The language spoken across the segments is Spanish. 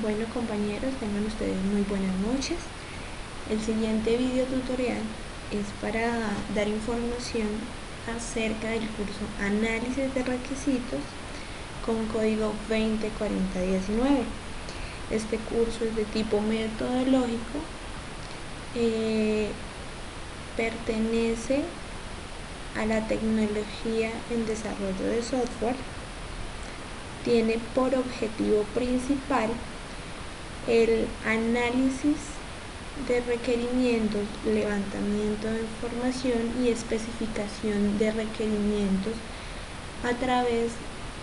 Bueno, compañeros, tengan ustedes muy buenas noches. El siguiente video tutorial es para dar información acerca del curso Análisis de Requisitos con código 204019. Este curso es de tipo metodológico, pertenece a la tecnología en desarrollo de software, tiene por objetivo principal el análisis de requerimientos, levantamiento de información y especificación de requerimientos a través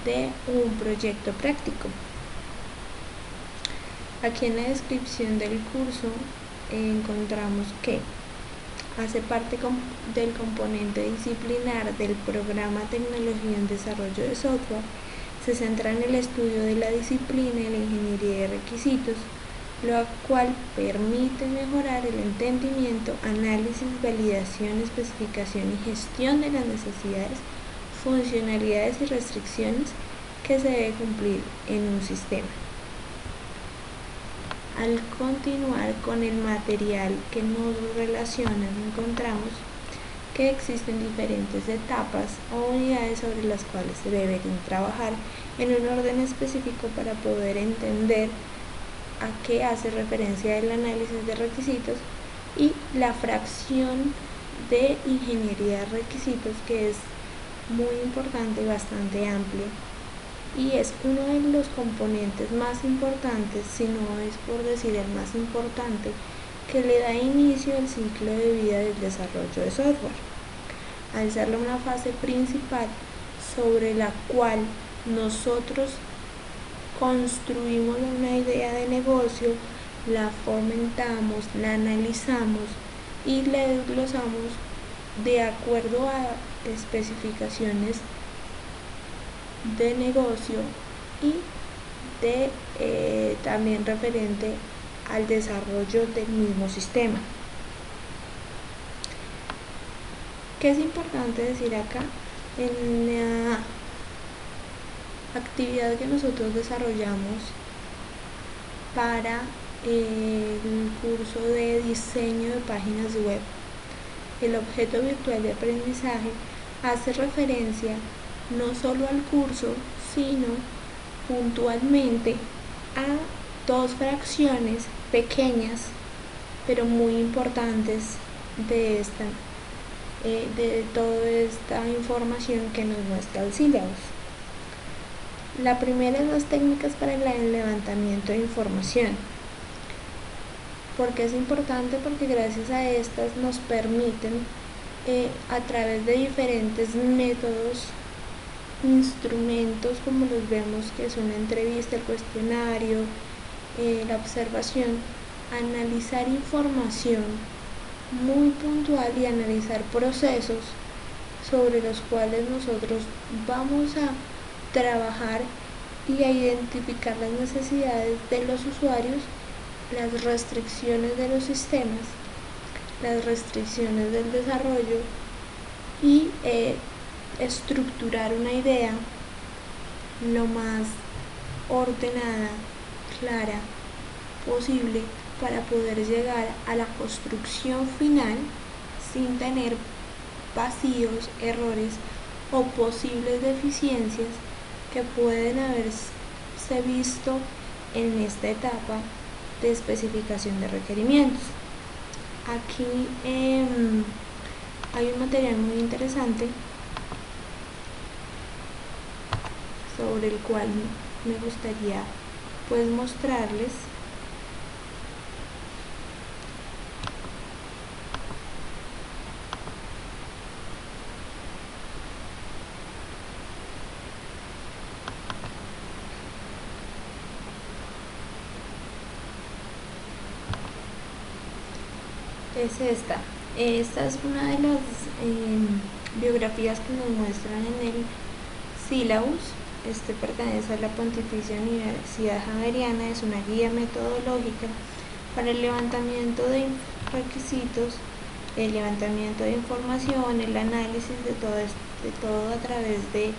de un proyecto práctico. Aquí en la descripción del curso encontramos que hace parte del componente disciplinar del programa Tecnología en Desarrollo de Software. Se centra en el estudio de la disciplina y la ingeniería de requisitos, lo cual permite mejorar el entendimiento, análisis, validación, especificación y gestión de las necesidades, funcionalidades y restricciones que se debe cumplir en un sistema. Al continuar con el material que nos relaciona, encontramos que existen diferentes etapas o unidades sobre las cuales se deberían trabajar en un orden específico para poder entender a qué hace referencia el análisis de requisitos y la fracción de ingeniería de requisitos, que es muy importante y bastante amplio y es uno de los componentes más importantes, si no es por decir el más importante, que le da inicio al ciclo de vida del desarrollo de software, al ser una fase principal sobre la cual nosotros construimos una idea de negocio, la fomentamos, la analizamos y la desglosamos de acuerdo a especificaciones de negocio y también referente al desarrollo del mismo sistema. ¿Qué es importante decir acá? En la actividad que nosotros desarrollamos para el curso de diseño de páginas web, el objeto virtual de aprendizaje hace referencia no solo al curso, sino puntualmente a dos fracciones pequeñas pero muy importantes de toda esta información que nos muestra el sílabus. La primera es las técnicas para el levantamiento de información. ¿Por qué es importante? Porque gracias a estas nos permiten a través de diferentes métodos, instrumentos como los vemos, que es una entrevista, el cuestionario, la observación, analizar información muy puntual y analizar procesos sobre los cuales nosotros vamos a trabajar y a identificar las necesidades de los usuarios, las restricciones de los sistemas, las restricciones del desarrollo y estructurar una idea lo más ordenada, clara posible para poder llegar a la construcción final sin tener vacíos, errores o posibles deficiencias que pueden haberse visto en esta etapa de especificación de requerimientos. Aquí hay un material muy interesante sobre el cual me gustaría pues mostrarles. Es esta. Esta es una de las biografías que nos muestran en el sílabus. Este pertenece a la Pontificia Universidad Javeriana, es una guía metodológica para el levantamiento de requisitos, el levantamiento de información, el análisis de todo a través de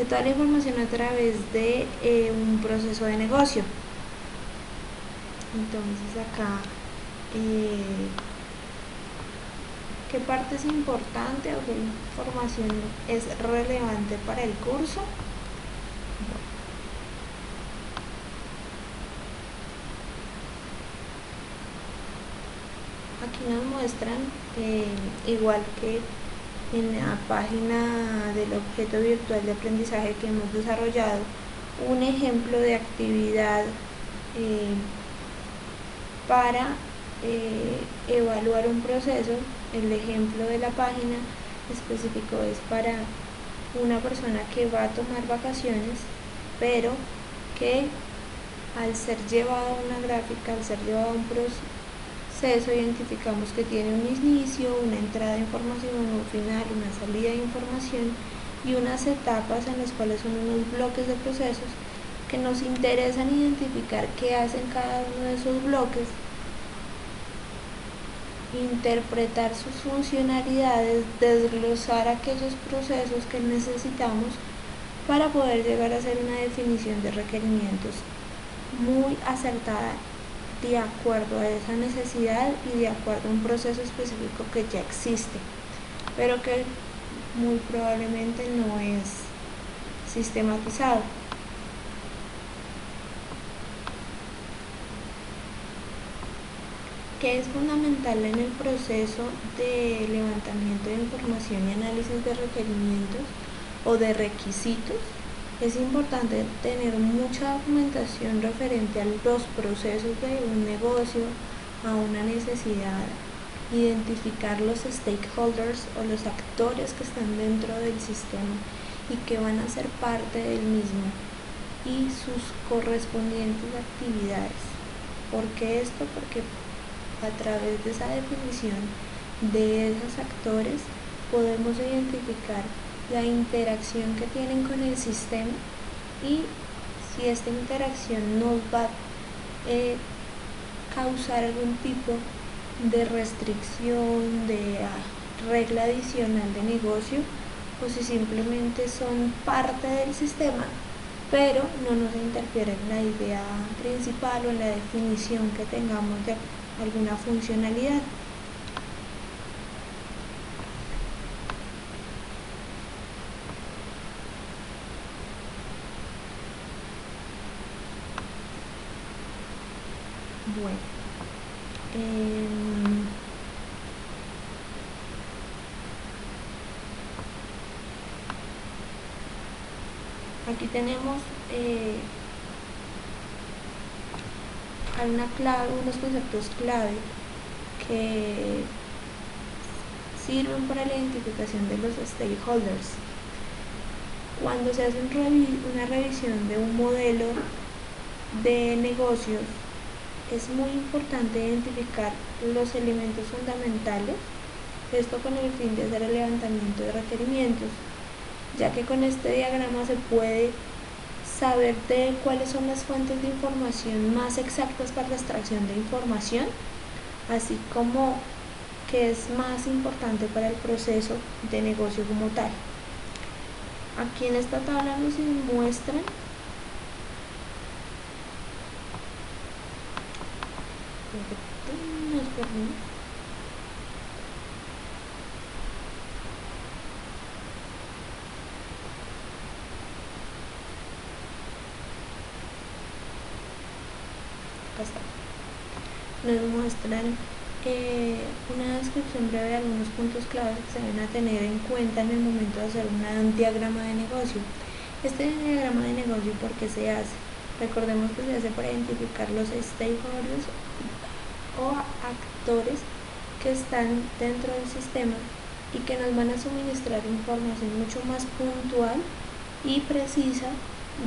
toda la información a través de un proceso de negocio. Entonces acá, ¿qué parte es importante o qué información es relevante para el curso? Aquí nos muestran, igual que en la página del objeto virtual de aprendizaje que hemos desarrollado, un ejemplo de actividad para evaluar un proceso. El ejemplo de la página específico es para una persona que va a tomar vacaciones, pero que al ser llevado a una gráfica, al ser llevado a un proceso, identificamos que tiene un inicio, una entrada de información, un final, una salida de información y unas etapas en las cuales son unos bloques de procesos que nos interesan identificar qué hacen cada uno de esos bloques, interpretar sus funcionalidades, desglosar aquellos procesos que necesitamos para poder llegar a hacer una definición de requerimientos muy acertada de acuerdo a esa necesidad y de acuerdo a un proceso específico que ya existe, pero que muy probablemente no es sistematizado. Que es fundamental en el proceso de levantamiento de información y análisis de requerimientos o de requisitos. Es importante tener mucha documentación referente a los procesos de un negocio, a una necesidad, identificar los stakeholders o los actores que están dentro del sistema y que van a ser parte del mismo y sus correspondientes actividades. ¿Por qué esto? Porque a través de esa definición de esos actores podemos identificar la interacción que tienen con el sistema y si esta interacción nos va a causar algún tipo de restricción, de regla adicional de negocio, o si simplemente son parte del sistema pero no nos interfiere en la idea principal o en la definición que tengamos de alguna funcionalidad. Bueno, aquí tenemos unos conceptos clave que sirven para la identificación de los stakeholders. Cuando se hace una revisión de un modelo de negocios, es muy importante identificar los elementos fundamentales, esto con el fin de hacer el levantamiento de requerimientos, ya que con este diagrama se puede saber de cuáles son las fuentes de información más exactas para la extracción de información, así como que es más importante para el proceso de negocio como tal. Aquí en esta tabla nos muestran nos muestran una descripción breve de algunos puntos claves que se deben tener en cuenta en el momento de hacer un diagrama de negocio. Este diagrama de negocio, ¿por qué se hace? Recordemos que se hace para identificar los stakeholders o actores que están dentro del sistema y que nos van a suministrar información mucho más puntual y precisa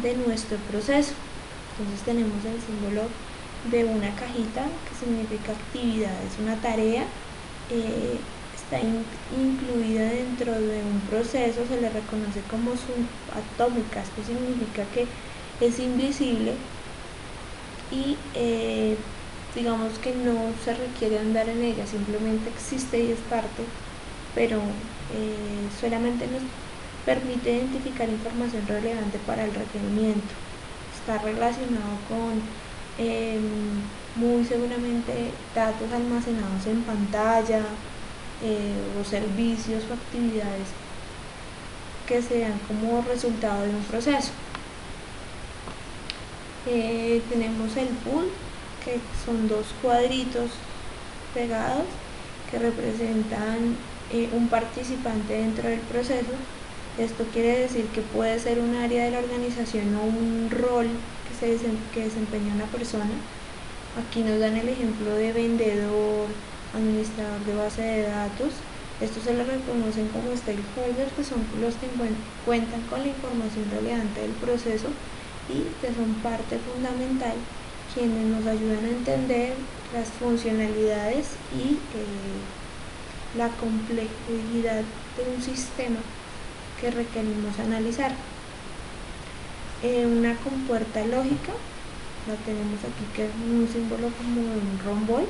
de nuestro proceso. Entonces tenemos el símbolo de una cajita que significa actividad, es una tarea, está incluida dentro de un proceso, se le reconoce como subatómica, esto significa que es invisible y digamos que no se requiere andar en ella, simplemente existe y es parte, pero solamente nos permite identificar información relevante para el requerimiento. Está relacionado con muy seguramente datos almacenados en pantalla, o servicios o actividades que se dan como resultado de un proceso. Tenemos el pool, que son dos cuadritos pegados que representan un participante dentro del proceso. Esto quiere decir que puede ser un área de la organización o un rol que desempeña una persona. Aquí nos dan el ejemplo de vendedor, administrador de base de datos. Estos se les reconocen como stakeholders, que son los que cuentan con la información relevante del proceso y que son parte fundamental, quienes nos ayudan a entender las funcionalidades y la complejidad de un sistema que requerimos analizar. Una compuerta lógica, la tenemos aquí, que es un símbolo como un romboy.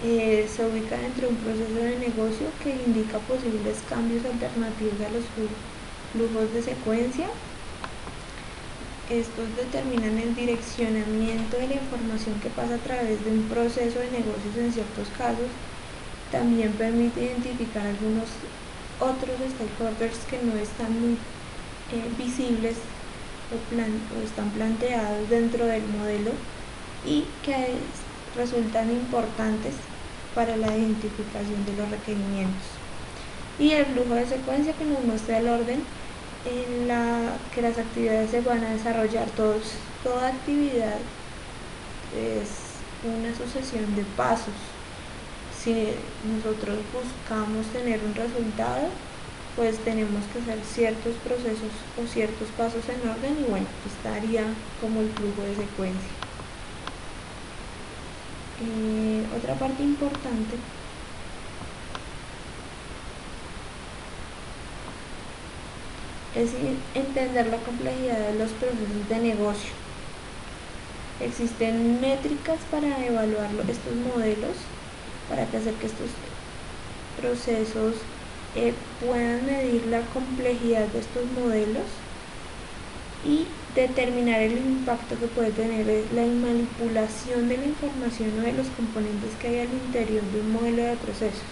Se ubica dentro de un proceso de negocio que indica posibles cambios alternativos a los flujos de secuencia. Estos determinan el direccionamiento de la información que pasa a través de un proceso de negocios en ciertos casos. También permite identificar algunos otros stakeholders que no están muy visibles o están planteados dentro del modelo y que resultan importantes para la identificación de los requerimientos. Y el flujo de secuencia, que nos muestra el orden en la que las actividades se van a desarrollar. Toda actividad es una sucesión de pasos. Si nosotros buscamos tener un resultado, pues tenemos que hacer ciertos procesos o ciertos pasos en orden, y bueno, estaría como el flujo de secuencia. Otra parte importante es entender la complejidad de los procesos de negocio. Existen métricas para evaluar estos modelos, para hacer que estos procesos puedan medir la complejidad de estos modelos y determinar el impacto que puede tener la manipulación de la información o de los componentes que hay al interior de un modelo de procesos.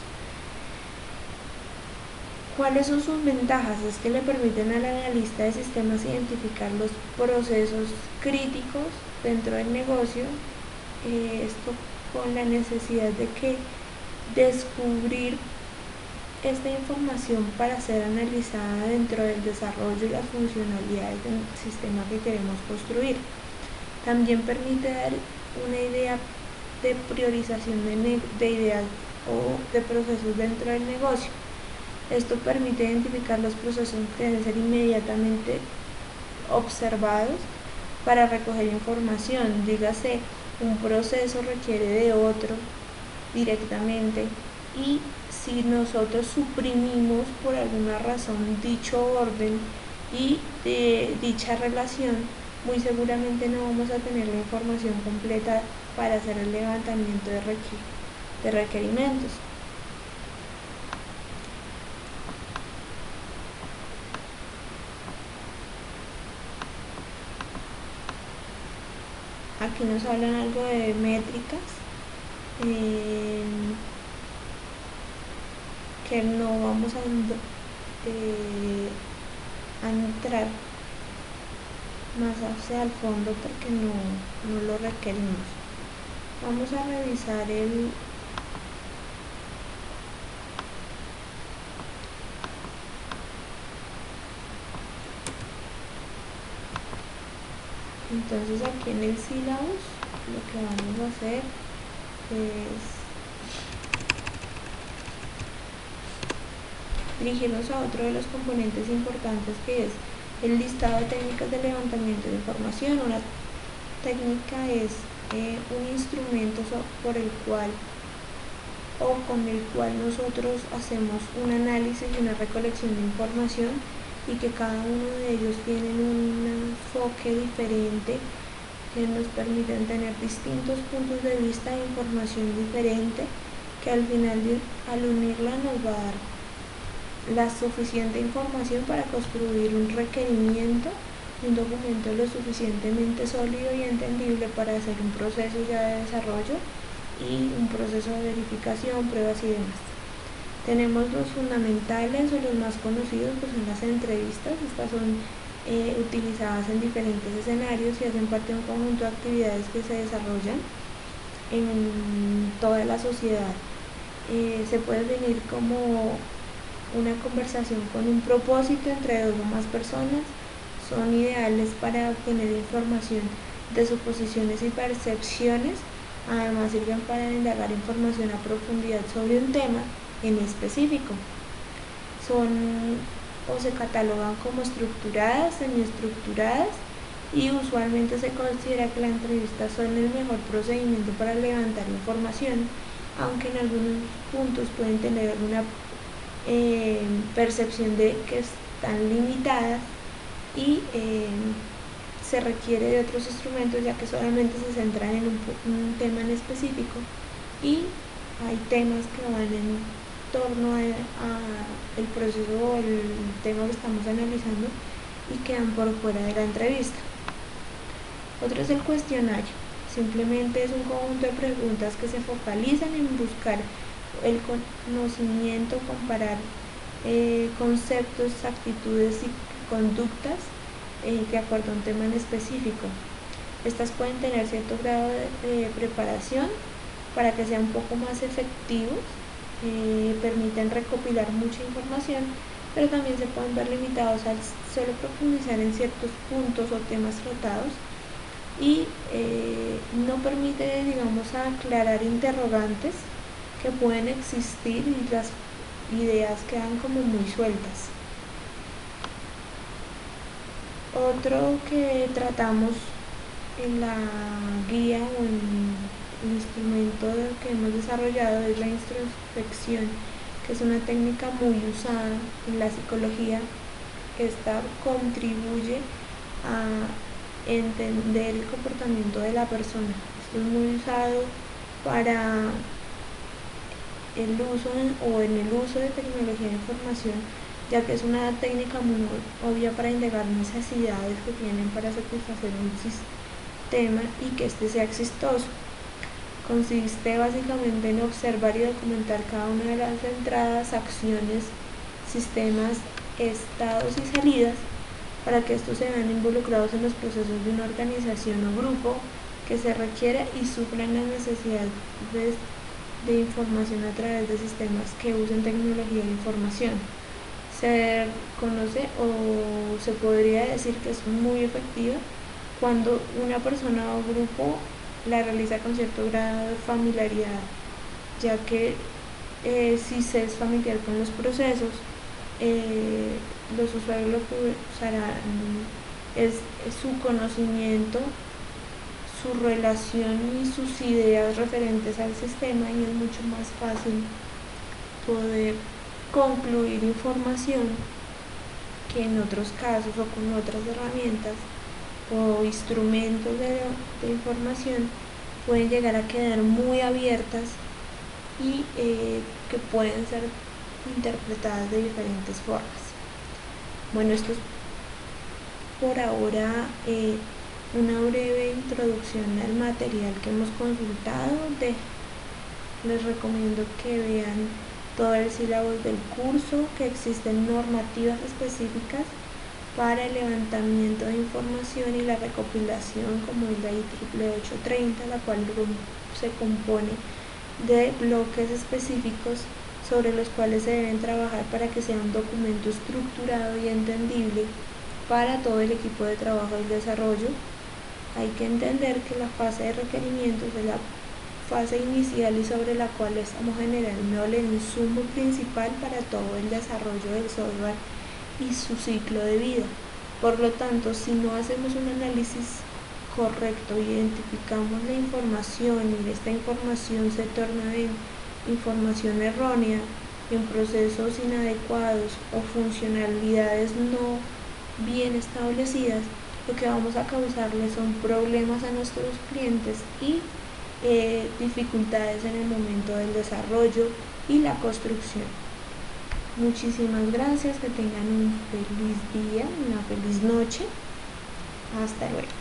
¿Cuáles son sus ventajas? Es que le permiten al analista de sistemas identificar los procesos críticos dentro del negocio, esto con la necesidad de que descubrir esta información para ser analizada dentro del desarrollo y las funcionalidades del sistema que queremos construir. También permite dar una idea de priorización de ideas o de procesos dentro del negocio. Esto permite identificar los procesos que deben ser inmediatamente observados para recoger información. Dígase, un proceso requiere de otro directamente, y si nosotros suprimimos por alguna razón dicho orden y dicha relación, muy seguramente no vamos a tener la información completa para hacer el levantamiento de requerimientos. Aquí nos hablan algo de métricas, que no vamos a entrar más hacia el fondo porque no lo requerimos. Vamos a revisar entonces aquí en el syllabus lo que vamos a hacer es dirigirnos a otro de los componentes importantes, que es el listado de técnicas de levantamiento de información. Una técnica es un instrumento por el cual o con el cual nosotros hacemos un análisis y una recolección de información, y que cada uno de ellos tienen un enfoque diferente que nos permiten tener distintos puntos de vista e información diferente, que al final, al unirla, nos va a dar la suficiente información para construir un requerimiento un documento lo suficientemente sólido y entendible para hacer un proceso ya de desarrollo y un proceso de verificación, pruebas y demás. Tenemos los fundamentales o los más conocidos, pues son las entrevistas. Estas son utilizadas en diferentes escenarios y hacen parte de un conjunto de actividades que se desarrollan en toda la sociedad. Se puede definir como una conversación con un propósito entre dos o más personas. Son ideales para obtener información de suposiciones y percepciones. Además sirven para indagar información a profundidad sobre un tema en específico. Son o se catalogan como estructuradas, semiestructuradas, y usualmente se considera que las entrevistas son el mejor procedimiento para levantar información, aunque en algunos puntos pueden tener alguna percepción de que están limitadas y se requiere de otros instrumentos, ya que solamente se centran en un tema en específico, y hay temas que van en torno a el proceso o el tema que estamos analizando y quedan por fuera de la entrevista. Otro es el cuestionario. Simplemente es un conjunto de preguntas que se focalizan en buscar el conocimiento, comparar conceptos, actitudes y conductas de acuerdo a un tema en específico. Estas pueden tener cierto grado de preparación para que sean un poco más efectivos, permiten recopilar mucha información, pero también se pueden ver limitados al solo profundizar en ciertos puntos o temas tratados, y no permite, digamos, aclarar interrogantes que pueden existir y las ideas quedan como muy sueltas. Otro que tratamos en la guía o en el instrumento que hemos desarrollado es la introspección, que es una técnica muy usada en la psicología. Esta contribuye a entender el comportamiento de la persona. Esto es muy usado para el uso en el uso de tecnología de información, ya que es una técnica muy obvia para indagar necesidades que tienen para satisfacer un sistema y que éste sea exitoso. Consiste básicamente en observar y documentar cada una de las entradas, acciones, sistemas, estados y salidas, para que estos se vean involucrados en los procesos de una organización o grupo que se requiere y suplan las necesidades de información a través de sistemas que usen tecnología de información. Se conoce o se podría decir que es muy efectiva cuando una persona o grupo la realiza con cierto grado de familiaridad, ya que si se es familiar con los procesos, los usuarios lo que usarán es su conocimiento, su relación y sus ideas referentes al sistema, y es mucho más fácil poder concluir información que en otros casos o con otras herramientas o instrumentos de información pueden llegar a quedar muy abiertas y que pueden ser interpretadas de diferentes formas. Bueno, esto es por ahora una breve introducción al material que hemos consultado. Les recomiendo que vean todo el sílabo del curso, que existen normativas específicas para el levantamiento de información y la recopilación, como es la IEEE 830, la cual se compone de bloques específicos sobre los cuales se deben trabajar para que sea un documento estructurado y entendible para todo el equipo de trabajo y desarrollo. Hay que entender que la fase de requerimientos es la fase inicial y sobre la cual estamos generando el insumo principal para todo el desarrollo del software y su ciclo de vida. Por lo tanto, si no hacemos un análisis correcto, identificamos la información y esta información se torna en información errónea, en procesos inadecuados o funcionalidades no bien establecidas, lo que vamos a causarles son problemas a nuestros clientes y dificultades en el momento del desarrollo y la construcción. Muchísimas gracias, que tengan un feliz día, una feliz noche. Hasta luego.